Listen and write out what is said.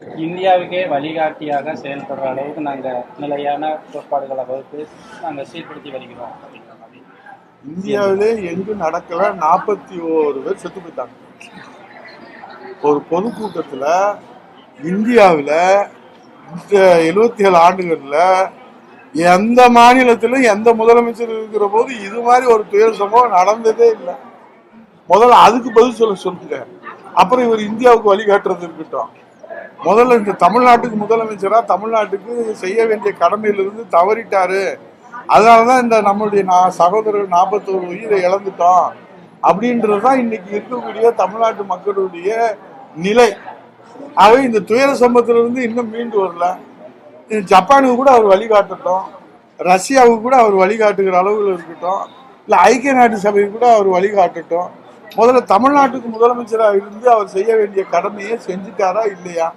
இந்தியாவுக்கே வழிகாட்டியாக செயல்படுற அளவுக்கு நாங்கள் நிலையான கோட்பாடுகளை வகுத்து நாங்கள் சீர்படுத்தி வருகிறோம் அப்படிங்கிற மாதிரி. இந்தியாவிலே எங்கும் நடக்கல. 41 பேர் செத்து போயிட்டாங்க. ஒரு பொதுக்கூட்டத்துல இந்தியாவில் இந்த 77 ஆண்டுகள்ல எந்த மாநிலத்திலும் எந்த முதலமைச்சர் இருக்கிற போது இது மாதிரி ஒரு துயர சம்பவம் நடந்ததே இல்லை. முதல்ல அதுக்கு பதில் சொல்லுங்க. அப்புறம் இவர் இந்தியாவுக்கு வழிகாட்டுறது இருக்கட்டும். முதல்ல இந்த தமிழ்நாட்டுக்கு முதலமைச்சரா தமிழ்நாட்டுக்கு செய்ய வேண்டிய கடமையிலிருந்து தவறிட்டாரு. அதனாலதான் இந்த நம்மளுடைய சகோதரர்கள் 41 உயிரை இழந்துட்டோம் அப்படின்றதுதான் இன்னைக்கு இருக்கக்கூடிய தமிழ்நாட்டு மக்களுடைய நிலை. ஆகவே இந்த துயர சம்பவத்திலிருந்து இன்னும் மீண்டு வரல. ஜப்பானுக்கு கூட அவர் வழிகாட்டட்டும், ரஷ்யாவுக்கு கூட அவர் வழிகாட்டுகிற அளவுகள் இருக்கட்டும், இல்ல ஐக்கிய நாட்டு சபைக்கு கூட அவர் வழிகாட்டட்டும். முதல்ல தமிழ்நாட்டுக்கு முதலமைச்சராக இருந்து அவர் செய்ய வேண்டிய கடமையை செஞ்சுட்டாரா இல்லையா?